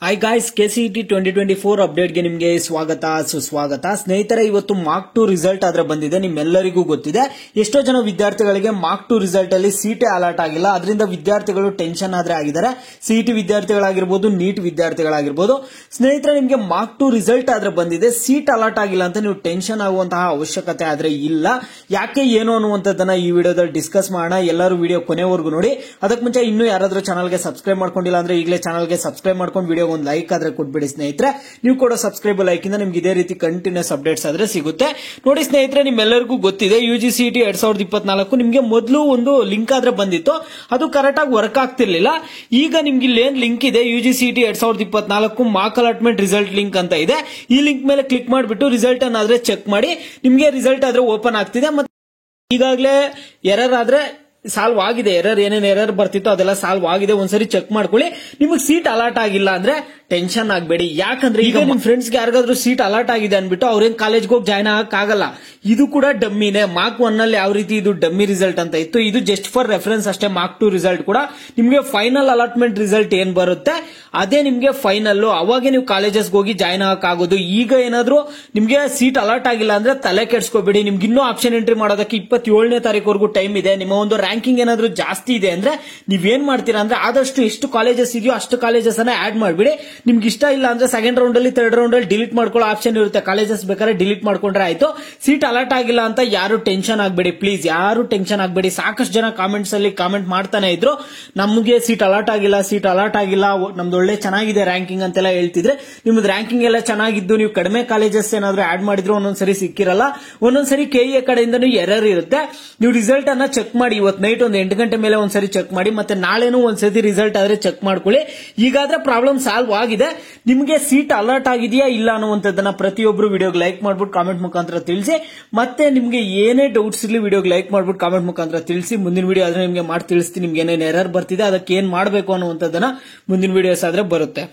Hi guys, KCET 2024 ಅಪ್ಡೇಟ್ಗೆ ನಿಮಗೆ ಸ್ವಾಗತ ಸುಸ್ವಾಗತ. ಸ್ನೇಹಿತರೆ, ಇವತ್ತು ಮಾರ್ಕ್ 2 ರಿಸಲ್ಟ್ ಆದ್ರೆ ಬಂದಿದೆ. ನಿಮ್ಮೆಲ್ಲರಿಗೂ ಗೊತ್ತಿದೆ, ಎಷ್ಟೋ ಜನ ವಿದ್ಯಾರ್ಥಿಗಳಿಗೆ ಮಾರ್ಕ್ 2 ರಿಸಲ್ಟ್ ಅಲ್ಲಿ ಸೀಟೇ ಅಲರ್ಟ್ ಆಗಿಲ್ಲ. ಅದರಿಂದ ವಿದ್ಯಾರ್ಥಿಗಳು ಟೆನ್ಷನ್ ಆದ್ರೆ ಆಗಿದ್ದಾರೆ. ಸಿಇಟಿ ವಿದ್ಯಾರ್ಥಿಗಳಾಗಿರ್ಬೋದು, ನೀಟ್ ವಿದ್ಯಾರ್ಥಿಗಳಾಗಿರ್ಬೋದು. ಸ್ನೇಹಿತರೆ, ನಿಮಗೆ ಮಾರ್ಕ್ 2 ರಿಸಲ್ಟ್ ಆದ್ರೆ ಬಂದಿದೆ, ಸೀಟ್ ಅಲರ್ಟ್ ಆಗಿಲ್ಲ ಅಂತ ನೀವು ಟೆನ್ಷನ್ ಆಗುವಂತಹ ಅವಶ್ಯಕತೆ ಆದ್ರೆ ಇಲ್ಲ. ಯಾಕೆ ಏನು ಅನ್ನುವಂಥದ್ದನ್ನ ಈ ವಿಡಿಯೋದಲ್ಲಿ ಡಿಸ್ಕಸ್ ಮಾಡೋಣ. ಎಲ್ಲರೂ ವಿಡಿಯೋ ಕೊನೆವರೆಗೂ ನೋಡಿ. ಅದಕ್ಕೆ ಮುಂಚೆ ಇನ್ನೂ ಯಾರಾದ್ರೂ ಚಾನಲ್ಗೆ ಸಬ್ಸ್ಕ್ರೈಬ್ ಮಾಡ್ಕೊಂಡಿಲ್ಲ ಅಂದ್ರೆ ಈಗಲೇ ಚಾನಲ್ಗೆ ಸಬ್ಸ್ಕ್ರೈಬ್ ಮಾಡ್ಕೊಂಡು ವಿಡಿಯೋ ಒಂದು ಲೈಕ್ ಆದ್ರೆ ಕೊಟ್ಬಿಡಿ ಸ್ನೇಹಿತರೆ. ನೀವು ಕೂಡ ಸಬ್ಸ್ಕ್ರೈಬ್ ಲೈಕ್ ಇಂದ ನಿಮ್ಗೆ ಇದೇ ರೀತಿ ಕಂಟಿನ್ಯೂಸ್ ಅಪ್ಡೇಟ್ಸ್ ಆದ್ರೆ ಸಿಗುತ್ತೆ. ನೋಡಿ ಸ್ನೇಹಿತರೆ, ನಿಮ್ಮೆಲ್ಲರಿಗೂ ಗೊತ್ತಿದೆ UGCET 2024 ನಿಮ್ಗೆ ಮೊದಲು ಒಂದು ಲಿಂಕ್ ಆದ್ರೆ ಬಂದಿತ್ತು, ಅದು ಕರೆಕ್ಟ್ ಆಗಿ ವರ್ಕ್ ಆಗ್ತಿರ್ಲಿಲ್ಲ. ಈಗ ನಿಮ್ಗೆ ಇಲ್ಲಿ ಏನ್ ಲಿಂಕ್ ಇದೆ, UGCET 2024 mark allotment result link ಅಂತ ಇದೆ. ಈ ಲಿಂಕ್ ಮೇಲೆ ಕ್ಲಿಕ್ ಮಾಡಿಬಿಟ್ಟು ರಿಸಲ್ಟ್ ಅನ್ನಾದ್ರೆ ಚೆಕ್ ಮಾಡಿ. ನಿಮ್ಗೆ ರಿಸಲ್ಟ್ ಆದ್ರೆ ಓಪನ್ ಆಗ್ತಿದೆ. ಮತ್ತೆ ಈಗಾಗಲೇ ಎರರ್ ಆದ್ರೆ ಸಾಲ್ವ್ ಆಗಿದೆ. ಏನೇನು ಎರರ್ ಬರ್ತಿತ್ತು ಅದೆಲ್ಲ ಸಾಲ್ವ್ ಆಗಿದೆ. ಒಂದ್ಸರಿ ಚೆಕ್ ಮಾಡ್ಕೊಳ್ಳಿ. ನಿಮಗೆ ಸೀಟ್ ಅಲಾಟ್ ಆಗಿಲ್ಲ ಅಂದ್ರೆ ಟೆನ್ಷನ್ ಆಗಬೇಡಿ. ಯಾಕಂದ್ರೆ ಈಗ ನಿಮ್ ಫ್ರೆಂಡ್ಸ್ ಗೆ ಯಾರಿಗಾದ್ರೂ ಸೀಟ್ ಅಲಾಟ್ ಆಗಿದೆ ಅನ್ಬಿಟ್ಟು ಅವ್ರೇನ್ ಕಾಲೇಜ್ಗೆ ಹೋಗಿ ಜಾಯ್ನ್ ಆಗಕ್ ಆಗಲ್ಲ. ಇದು ಕೂಡ ಡಮ್ಮಿನೇ. ಮಾರ್ಕ್ 1 ನಲ್ಲಿ ಯಾವ ರೀತಿ ಇದು ಡಮ್ಮಿ ರಿಸಲ್ಟ್ ಅಂತ ಇತ್ತು, ಇದು ಜಸ್ಟ್ ಫಾರ್ ರೆಫರೆನ್ಸ್ ಅಷ್ಟೇ. ಮಾರ್ಕ್ 2 ರಿಸಲ್ಟ್ ಕೂಡ ನಿಮ್ಗೆ ಫೈನಲ್ ಅಲಾಟ್ಮೆಂಟ್ ರಿಸಲ್ಟ್ ಏನ್ ಬರುತ್ತೆ ಅದೇ ನಿಮ್ಗೆ ಫೈನಲ್. ಅವಾಗೆ ನೀವು ಕಾಲೇಜಸ್ ಹೋಗಿ ಜಾಯ್ನ್ ಆಗಕ್ ಆಗೋದು. ಈಗ ಏನಾದ್ರೂ ನಿಮ್ಗೆ ಸೀಟ್ ಅಲಾಟ್ ಆಗಿಲ್ಲ ಅಂದ್ರೆ ತಲೆ ಕೆಡ್ಸ್ಕೋಬೇಡಿ. ನಿಮ್ಗೆ ಇನ್ನೂ ಆಪ್ಷನ್ ಎಂಟ್ರಿ ಮಾಡೋದಕ್ಕೆ 27ನೇ ತಾರೀಕುವರೆಗೂ ಟೈಮ್ ಇದೆ. ನಿಮ್ಮ ಒಂದು ರ್ಯಾಂಕಿಂಗ್ ಏನಾದ್ರೂ ಜಾಸ್ತಿ ಇದೆ ಅಂದ್ರೆ ನೀವೇನ್ ಮಾಡ್ತೀರಾ ಅಂದ್ರೆ ಆದಷ್ಟು ಎಷ್ಟು ಕಾಲೇಜಸ್ ಇದೆಯೋ ಅಷ್ಟು ಕಾಲೇಜಸ್ ಅನ್ನ ಆಡ್ ಮಾಡ್ಬಿಡಿ. ನಿಮ್ಗೆ ಇಷ್ಟ ಇಲ್ಲ ಅಂದ್ರೆ ಸೆಕೆಂಡ್ ರೌಂಡ್ ಅಲ್ಲಿ ಥರ್ಡ್ ರೌಂಡ್ ಅಲ್ಲಿ ಡಿಲೀಟ್ ಮಾಡ್ಕೊಳ್ಳೋ ಆಪ್ಷನ್ ಇರುತ್ತೆ. ಕಾಲೇಜಸ್ ಬೇಕಾದ್ರೆ ಡಿಲೀಟ್ ಮಾಡ್ಕೊಂಡ್ರೆ ಆಯ್ತು. ಸೀಟ್ ಅಲರ್ಟ್ ಆಗಿಲ್ಲ ಅಂತ ಯಾರು ಟೆನ್ಷನ್ ಆಗಬೇಡಿ, ಪ್ಲೀಸ್ ಯಾರು ಟೆನ್ಷನ್ ಆಗಬೇಡಿ. ಸಾಕಷ್ಟು ಜನ ಕಾಮೆಂಟ್ಸ್ ಅಲ್ಲಿ ಕಾಮೆಂಟ್ ಮಾಡ್ತಾನೆ ಇದ್ರು, ನಮಗೆ ಸೀಟ್ ಅಲರ್ಟ್ ಆಗಿಲ್ಲ, ಸೀಟ್ ಅಲರ್ಟ್ ಆಗಿಲ್ಲ, ನಮ್ದು ಒಳ್ಳೆ ಚೆನ್ನಾಗಿದೆ ರ್ಯಾಂಕಿಂಗ್ ಅಂತೆಲ್ಲ ಹೇಳ್ತಿದ್ರೆ. ನಿಮ್ದು ರ್ಯಾಂಕಿಂಗ್ ಎಲ್ಲ ಚೆನ್ನಾಗಿದ್ದು ನೀವು ಕಡಿಮೆ ಕಾಲೇಜಸ್ ಏನಾದ್ರು ಆಡ್ ಮಾಡಿದ್ರು ಒಂದೊಂದ್ಸರಿ ಸಿಕ್ಕಿರಲ್ಲ. ಒಂದೊಂದ್ಸರಿ KE ಕಡೆಯಿಂದನೂ ಎರರ್ ಇರುತ್ತೆ. ನೀವು ರಿಸಲ್ಟ್ ಅನ್ನ ಚೆಕ್ ಮಾಡಿ. ಇವತ್ತು ನೈಟ್ ಒಂದು 8 ಗಂಟೆ ಮೇಲೆ ಒಂದ್ಸರಿ ಚೆಕ್ ಮಾಡಿ. ಮತ್ತೆ ನಾಳೆನೂ ಒಂದ್ಸತಿ ರಿಸಲ್ಟ್ ಆದ್ರೆ ಚೆಕ್ ಮಾಡ್ಕೊಳ್ಳಿ. ಈಗಾದ್ರೆ ಪ್ರಾಬ್ಲಮ್ ಸಾಲ್ವ್ ಆಗಿದೆ. ನಿಮ್ಗೆ ಸೀಟ್ ಅಲರ್ಟ್ ಆಗಿದೆಯಾ ಇಲ್ಲ ಅನ್ನುವಂಥದ್ದನ್ನ ಪ್ರತಿಯೊಬ್ರು ವಿಡಿಯೋಗೆ ಲೈಕ್ ಮಾಡ್ಬಿಟ್ಟು ಕಾಮೆಂಟ್ ಮುಖಾಂತರ ತಿಳಿಸಿ. ಮತ್ತೆ ನಿಮ್ಗೆ ಏನೇ ಡೌಟ್ಸ್ ಇರ್ಲಿ ವಿಡಿಯೋಗೆ ಲೈಕ್ ಮಾಡ್ಬಿಟ್ಟು ಕಾಮೆಂಟ್ ಮುಖಾಂತರ ತಿಳಿಸಿ. ಮುಂದಿನ ವಿಡಿಯೋ ಆದ್ರೆ ನಿಮ್ಗೆ ಮಾಡಿ ತಿಳಿಸ್ತೀನಿ. ನಿಮ್ಗೆ ಏನೇನು ಎರರ್ ಬರ್ತಿದೆ, ಅದಕ್ಕೆ ಏನ್ ಮಾಡಬೇಕು ಅನ್ನುವಂಥದ್ದನ್ನ ಮುಂದಿನ ವಿಡಿಯೋಸ್ ಆದ್ರೆ ಬರುತ್ತೆ.